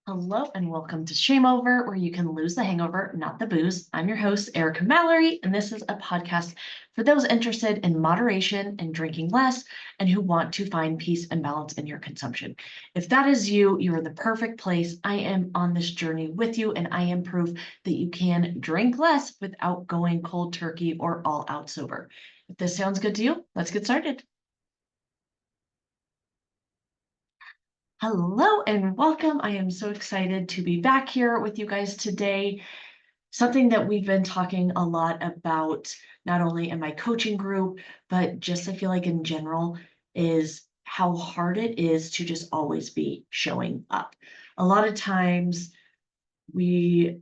Hello and welcome to ShameOver, where you can lose the hangover, not the booze. I'm your host, Erica Mallery, and this is a podcast for those interested in moderation and drinking less and who want to find peace and balance in your consumption. If that is you, you're in the perfect place. I am on this journey with you, and I am proof that you can drink less without going cold turkey or all out sober. If this sounds good to you, let's get started. Hello and welcome. I am so excited to be back here with you guys today. Something that we've been talking a lot about, not only in my coaching group, but just I feel like in general, is how hard it is to just always be showing up. A lot of times we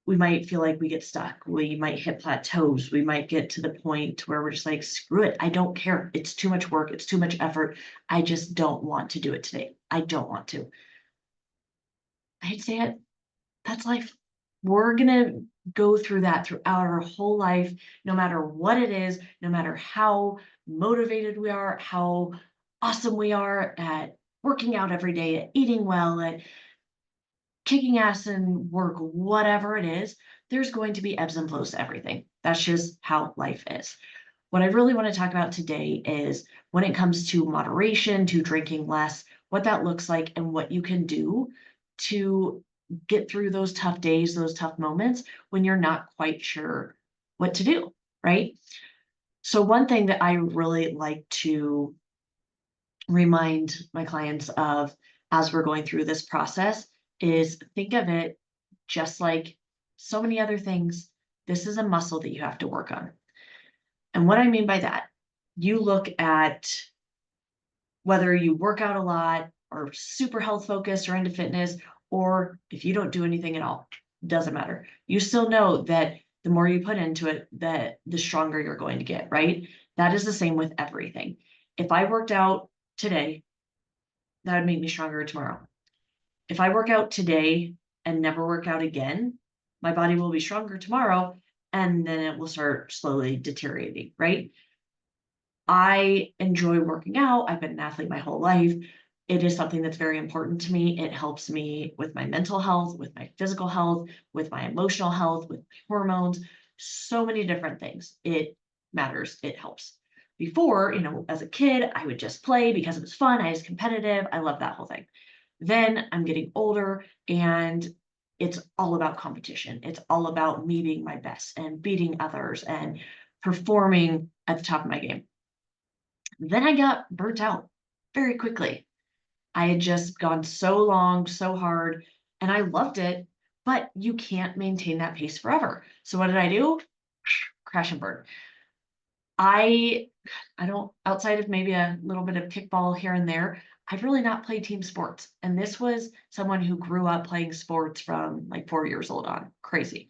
might feel like we get stuck. We might hit plateaus. We might get to the point where we're just like, screw it. I don't care. It's too much work. It's too much effort. I just don't want to do it today. I don't want to. I hate to say it. That's life. We're going to go through that throughout our whole life, no matter what it is, no matter how motivated we are, how awesome we are at working out every day, at eating well, at kicking ass in work, whatever it is, there's going to be ebbs and flows to everything. That's just how life is. What I really want to talk about today is when it comes to moderation, to drinking less, what that looks like, and what you can do to get through those tough days, those tough moments when you're not quite sure what to do, right? So, one thing that I really like to remind my clients of as we're going through this process is think of it just like so many other things. This is a muscle that you have to work on. And what I mean by that, you look at whether you work out a lot or super health focused or into fitness, or if you don't do anything at all, doesn't matter. You still know that the more you put into it, that the stronger you're going to get, right? That is the same with everything. If I worked out today, that would make me stronger tomorrow. If I work out today and never work out again, my body will be stronger tomorrow and then it will start slowly deteriorating, right? I enjoy working out. I've been an athlete my whole life. It is something that's very important to me. It helps me with my mental health, with my physical health, with my emotional health, with hormones, so many different things. It matters. It helps. Before, as a kid, I would just play because it was fun. I was competitive. I love that whole thing. Then I'm getting older and it's all about competition. It's all about me being my best and beating others and performing at the top of my game. Then I got burnt out very quickly. I had just gone so long, so hard, and I loved it, but you can't maintain that pace forever. So what did I do? Crash and burn. I I don't, outside of maybe a little bit of kickball here and there, I've really not played team sports. And this was someone who grew up playing sports from like 4 years old on. Crazy.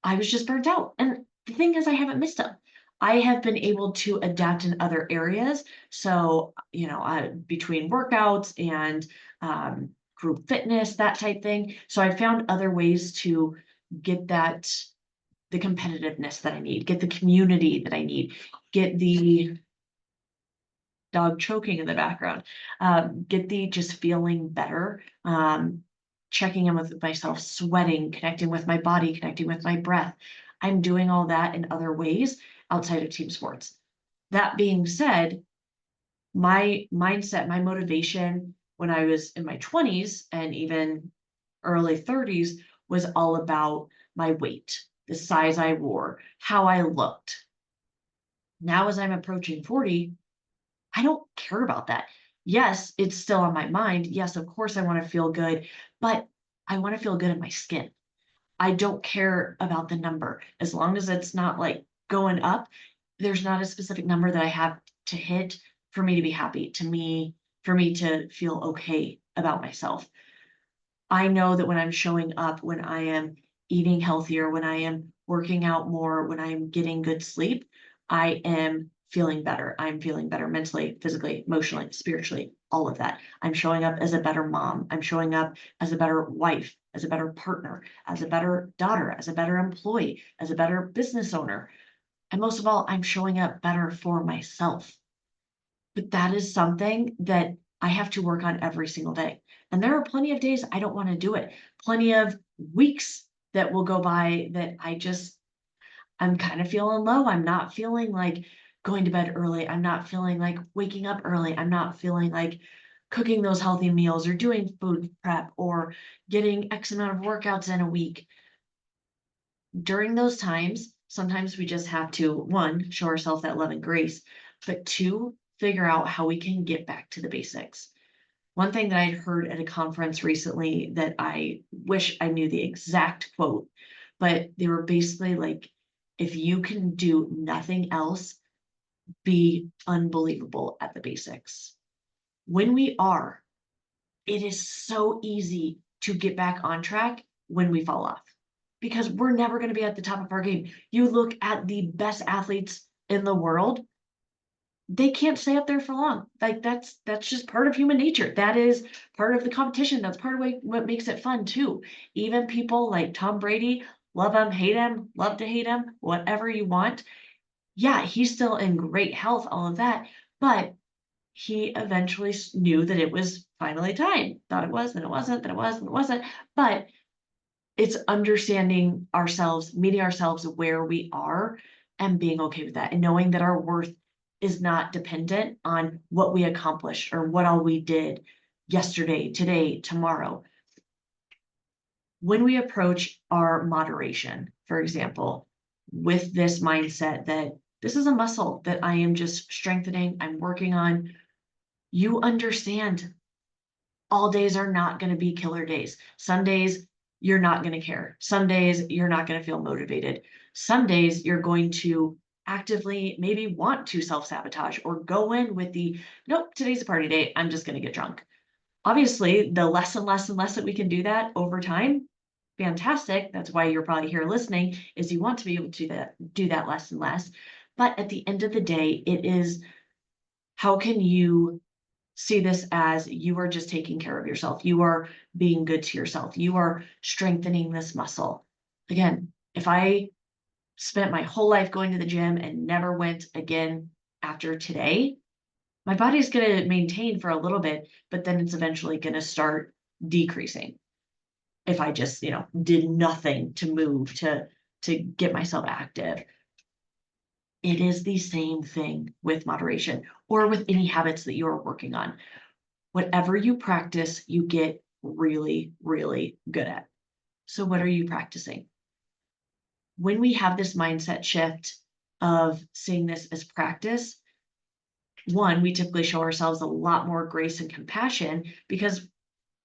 I was just burnt out. And the thing is, I haven't missed them. I have been able to adapt in other areas. So, between workouts and group fitness, that type thing. So I found other ways to get the competitiveness that I need, get the community that I need, get the dog choking in the background, get the just feeling better, checking in with myself, sweating, connecting with my body, connecting with my breath. I'm doing all that in other ways outside of team sports. That being said, my mindset, my motivation when I was in my 20s and even early 30s was all about my weight, the size I wore, how I looked. Now, as I'm approaching 40, I don't care about that. Yes, it's still on my mind. Yes, of course, I want to feel good, but I want to feel good in my skin. I don't care about the number. As long as it's not like going up, there's not a specific number that I have to hit for me to be happy, for me to feel okay about myself. I know that when I'm showing up, when I am eating healthier, when I am working out more, when I am getting good sleep, I am feeling better. I'm feeling better mentally, physically, emotionally, spiritually, all of that. I'm showing up as a better mom. I'm showing up as a better wife, as a better partner, as a better daughter, as a better employee, as a better business owner. And most of all, I'm showing up better for myself. But that is something that I have to work on every single day. And there are plenty of days I don't want to do it. Plenty of weeks that will go by that I'm kind of feeling low. I'm not feeling like going to bed early. I'm not feeling like waking up early. I'm not feeling like cooking those healthy meals or doing food prep or getting X amount of workouts in a week. During those times, sometimes we just have to, one, show ourselves that love and grace, but two, figure out how we can get back to the basics. One thing that I'd heard at a conference recently that I wish I knew the exact quote, but they were basically like, if you can do nothing else, be unbelievable at the basics. When we are, it is so easy to get back on track when we fall off because we're never going to be at the top of our game. You look at the best athletes in the world, they can't stay up there for long. Like that's just part of human nature. That is part of the competition. That's part of what makes it fun too. Even people like Tom Brady, love him, hate him, love to hate him, whatever you want. Yeah, he's still in great health, all of that, but he eventually knew that it was finally time. Thought it was, then it wasn't, then it was, then it wasn't. But it's understanding ourselves, meeting ourselves where we are and being okay with that and knowing that our worth is not dependent on what we accomplished or what all we did yesterday, today, tomorrow. When we approach our moderation, for example, with this mindset that this is a muscle that I am just strengthening, I'm working on, you understand all days are not going to be killer days. Some days you're not going to care. Some days you're not going to feel motivated. Some days you're going to actively maybe want to self-sabotage or go in with the, nope, today's a party day. I'm just going to get drunk. Obviously, the less and less and less that we can do that over time, fantastic. That's why you're probably here listening, is you want to be able to do that less and less. But at the end of the day, it is how can you see this as you are just taking care of yourself. You are being good to yourself. You are strengthening this muscle. Again, if I spent my whole life going to the gym and never went again after today, my body's going to maintain for a little bit, but then it's eventually going to start decreasing. If I just, did nothing to move to get myself active. It is the same thing with moderation or with any habits that you are working on. Whatever you practice, you get really, really good at. So what are you practicing? When we have this mindset shift of seeing this as practice, one, we typically show ourselves a lot more grace and compassion because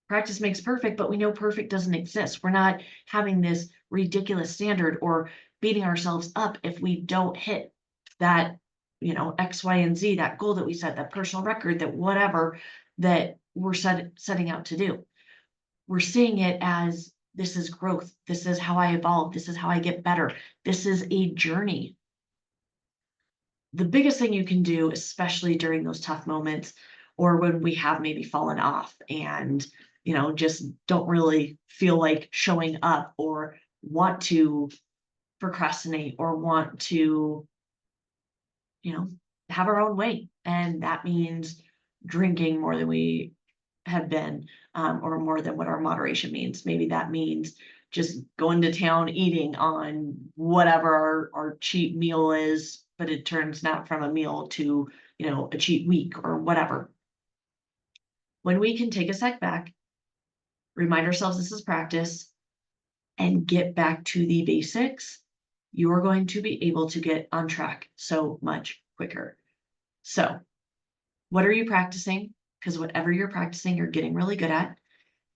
practice makes perfect, but we know perfect doesn't exist. We're not having this ridiculous standard or beating ourselves up if we don't hit that, X, Y, and Z, that goal that we set, that personal record, that whatever that we're setting out to do. We're seeing it as this is growth. This is how I evolve. This is how I get better. This is a journey. The biggest thing you can do, especially during those tough moments or when we have maybe fallen off and, just don't really feel like showing up or want to procrastinate or want to, have our own way. And that means drinking more than we have been, or more than what our moderation means. Maybe that means just going to town eating on whatever our cheat meal is, but it turns not from a meal to, a cheat week or whatever. When we can take a step back, remind ourselves this is practice, and get back to the basics, you're going to be able to get on track so much quicker. So, what are you practicing? Because whatever you're practicing, you're getting really good at.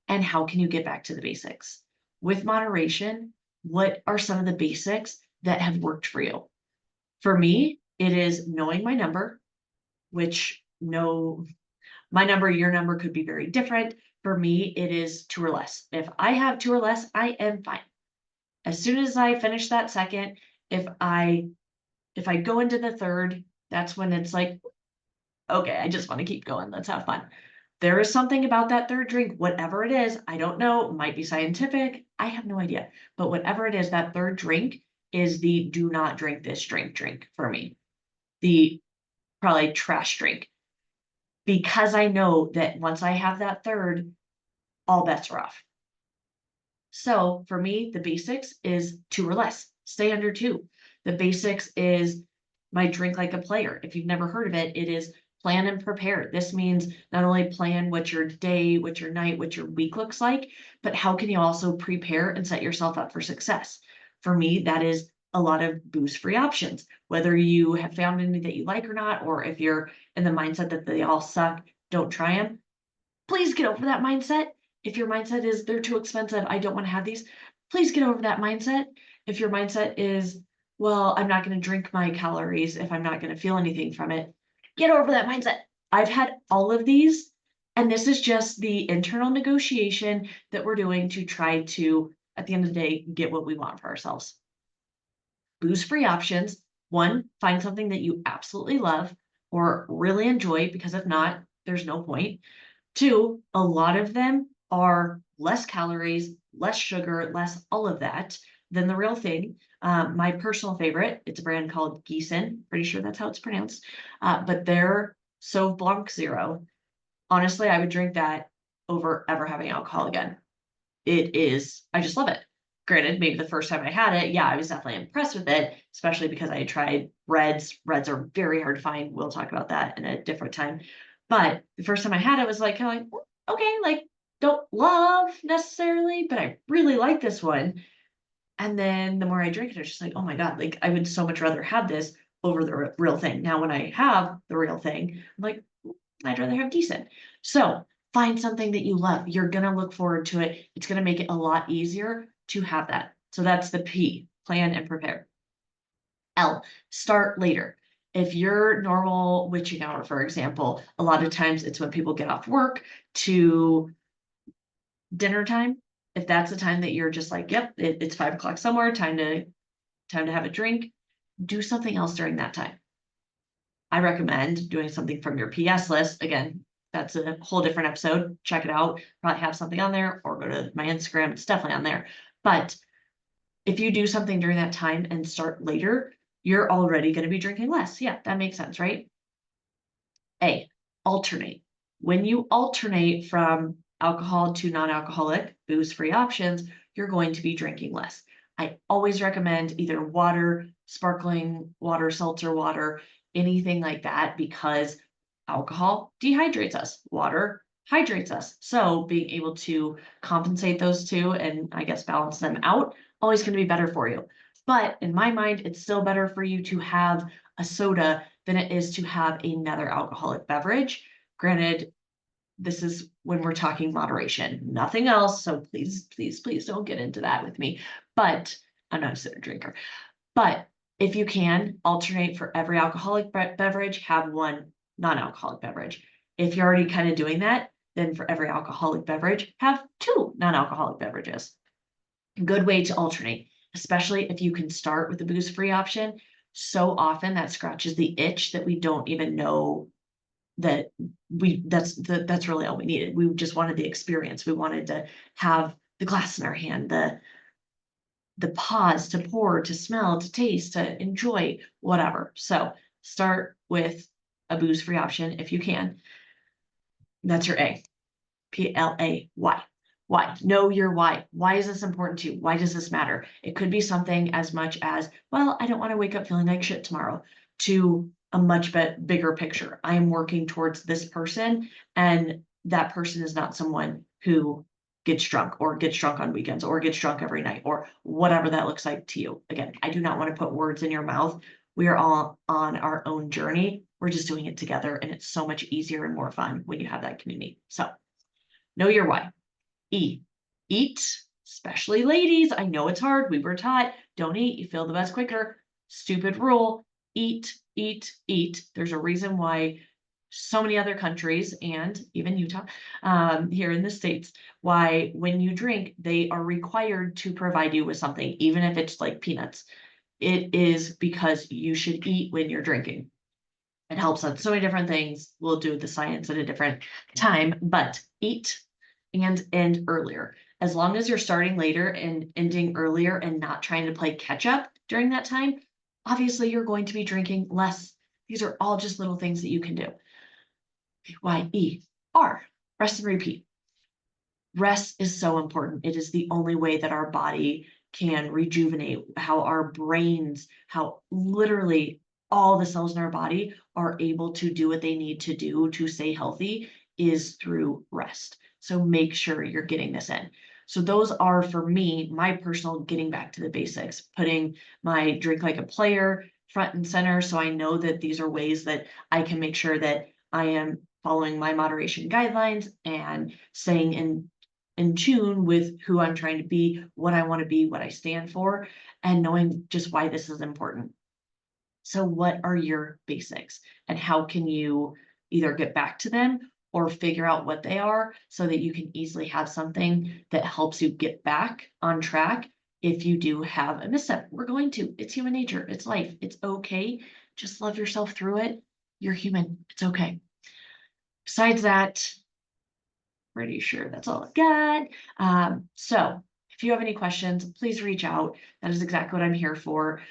And how can you get back to the basics? With moderation, what are some of the basics that have worked for you? For me, it is knowing my number, which my number, your number could be very different. For me, it is 2 or less. If I have 2 or less, I am fine. As soon as I finish that second, if I go into the third, that's when it's like, okay, I just want to keep going. Let's have fun. There is something about that third drink, whatever it is, I don't know, it might be scientific, I have no idea. But whatever it is, that third drink is the do not drink this drink for me. The probably trash drink. because I know that once I have that third, all bets are off. So for me, the basics is 2 or less. Stay under 2. The basics is my drink like a player. If you've never heard of it, it is plan and prepare. This means not only plan what your day, what your night, what your week looks like, but how can you also prepare and set yourself up for success? For me, that is a lot of booze-free options. Whether you have found any that you like or not, or if you're in the mindset that they all suck, don't try them. Please get over that mindset. If your mindset is they're too expensive, I don't want to have these, please get over that mindset. If your mindset is, well, I'm not going to drink my calories if I'm not going to feel anything from it, get over that mindset. I've had all of these, and this is just the internal negotiation that we're doing to try to, at the end of the day, get what we want for ourselves. Booze-free options. 1, find something that you absolutely love or really enjoy, because if not, there's no point. 2, a lot of them are less calories, less sugar, less all of that than the real thing. My personal favorite, it's a brand called Gießen, pretty sure that's how it's pronounced, but their Sauv Blanc Zero, honestly, I would drink that over ever having alcohol again. It is, I just love it. Granted, maybe the first time I had it, yeah, I was definitely impressed with it, especially because I had tried reds. Reds are very hard to find. We'll talk about that in a different time. But the first time I had it was like, kind of like, okay, like don't love necessarily, but I really like this one. And then the more I drink it, it's just like, oh my God, like I would so much rather have this over the real thing. Now, when I have the real thing, I'm like, I'd rather have decent. So find something that you love. You're going to look forward to it. It's going to make it a lot easier to have that. So that's the P, plan and prepare. L, start later. If your normal witching hour, for example, a lot of times it's when people get off work to dinner time. If that's the time that you're just like, yep, it's 5 o'clock somewhere, time to have a drink, do something else during that time. I recommend doing something from your PS list. Again, that's a whole different episode. Check it out. Probably have something on there, or go to my Instagram. It's definitely on there. But if you do something during that time and start later, you're already going to be drinking less. Yeah, that makes sense, right? A, alternate. When you alternate from alcohol to non-alcoholic, booze-free options, you're going to be drinking less. I always recommend either water, sparkling water, seltzer water, anything like that, because alcohol dehydrates us, water hydrates us. So being able to compensate those two and I guess balance them out, always going to be better for you. But in my mind, it's still better for you to have a soda than it is to have another alcoholic beverage. Granted, this is when we're talking moderation, nothing else. So please, please, please don't get into that with me. But I'm not a soda drinker. But if you can alternate for every alcoholic beverage, have one non-alcoholic beverage. If you're already kind of doing that, then for every alcoholic beverage, have 2 non-alcoholic beverages. Good way to alternate, especially if you can start with the booze-free option. So often that scratches the itch that we don't even know that that's really all we needed. We just wanted the experience. We wanted to have the glass in our hand, the pause to pour, to smell, to taste, to enjoy, whatever. So start with a booze-free option if you can. That's your A. P-L-A-Y. Why? Know your why. Why is this important to you? Why does this matter? It could be something as much as, well, I don't want to wake up feeling like shit tomorrow, to a much bigger picture. I am working towards this person, and that person is not someone who gets drunk on weekends or gets drunk every night or whatever that looks like to you. Again, I do not want to put words in your mouth. We are all on our own journey. We're just doing it together, and it's so much easier and more fun when you have that community. So know your why. E, eat, especially ladies. I know it's hard. We were taught, don't eat, you feel the best quicker. Stupid rule. Eat, eat, eat. There's a reason why so many other countries, and even Utah, here in the States, why when you drink, they are required to provide you with something, even if it's like peanuts. It is because you should eat when you're drinking. It helps on so many different things. We'll do the science at a different time, but eat and end earlier. As long as you're starting later and ending earlier and not trying to play catch up during that time, obviously you're going to be drinking less. These are all just little things that you can do. R, rest and repeat. Rest is so important. It is the only way that our body can rejuvenate, how our brains, how literally all the cells in our body are able to do what they need to do to stay healthy is through rest. So make sure you're getting this in. So those are for me, my personal getting back to the basics, putting my drink like a player front and center. So I know that these are ways that I can make sure that I am following my moderation guidelines and staying in tune with who I'm trying to be, what I want to be, what I stand for, and knowing just why this is important. So what are your basics and how can you either get back to them or figure out what they are so that you can easily have something that helps you get back on track if you do have a misstep. We're going to, it's human nature, it's life, it's okay. Just love yourself through it. You're human, it's okay. Besides that, pretty sure that's all I've got. So if you have any questions, please reach out. That is exactly what I'm here for.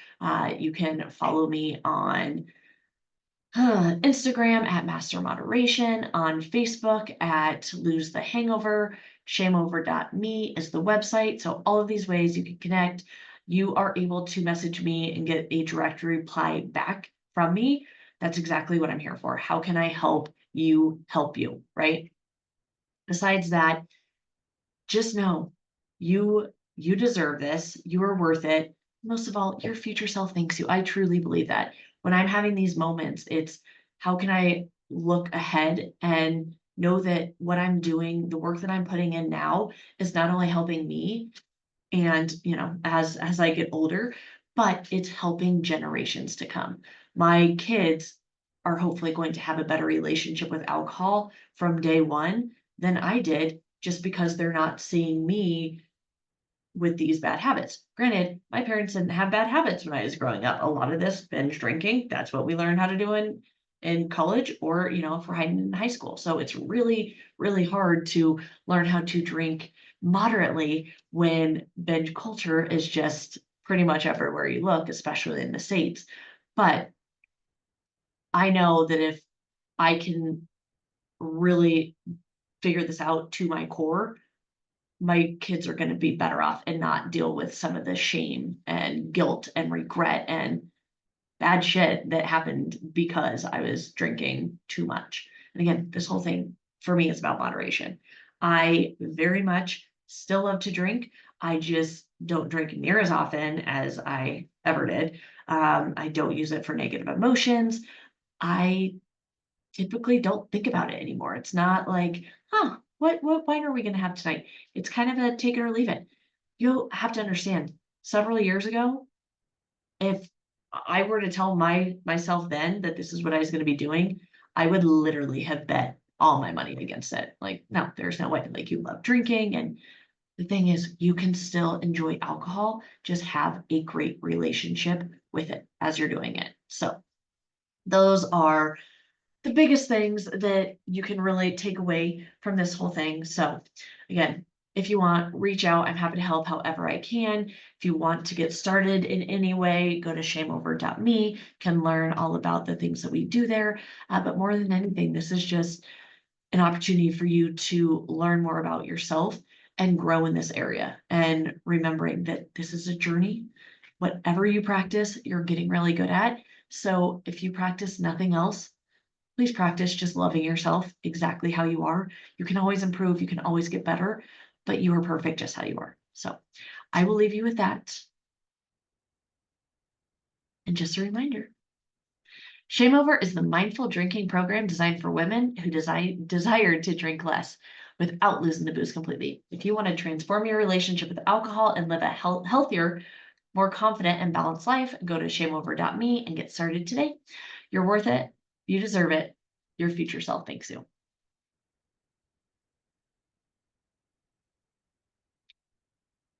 You can follow me on Instagram at Master Moderation, on Facebook at Lose the Hangover, ShameOver.me is the website. So all of these ways you can connect. You are able to message me and get a direct reply back from me. That's exactly what I'm here for. How can I help you, right? Besides that, just know you deserve this. You are worth it. Most of all, your future self thanks you. I truly believe that. When I'm having these moments, it's how can I look ahead and know that what I'm doing, the work that I'm putting in now is not only helping me and, as I get older, but it's helping generations to come. My kids are hopefully going to have a better relationship with alcohol from day one than I did, just because they're not seeing me with these bad habits. Granted, my parents didn't have bad habits when I was growing up. A lot of this binge drinking, that's what we learned how to do in college, or if we're hiding in high school. So it's really, really hard to learn how to drink moderately when binge culture is just pretty much everywhere you look, especially in the States. But I know that if I can really figure this out to my core, my kids are going to be better off and not deal with some of the shame and guilt and regret and bad shit that happened because I was drinking too much. And again, this whole thing for me is about moderation. I very much still love to drink. I just don't drink near as often as I ever did. I don't use it for negative emotions. I typically don't think about it anymore. It's not like, what wine are we gonna have tonight? It's kind of a take it or leave it. You'll have to understand, several years ago, if I were to tell myself then that this is what I was gonna be doing, I would literally have bet all my money against it. Like, no, there's no way. Like, you love drinking, and the thing is, you can still enjoy alcohol, just have a great relationship with it as you're doing it. So those are the biggest things that you can really take away from this whole thing. So again, if you want, reach out. I'm happy to help however I can. If you want to get started in any way, go to shameover.me, can learn all about the things that we do there. But more than anything, this is just an opportunity for you to learn more about yourself and grow in this area. And remembering that this is a journey. Whatever you practice, you're getting really good at. So if you practice nothing else, please practice just loving yourself exactly how you are. You can always improve, you can always get better, but you are perfect just how you are. So I will leave you with that. And just a reminder, ShameOver is the mindful drinking program designed for women who desire to drink less without losing the booze completely. If you want to transform your relationship with alcohol and live a healthier, more confident and balanced life, go to shameover.me and get started today. You're worth it. You deserve it. Your future self thanks you.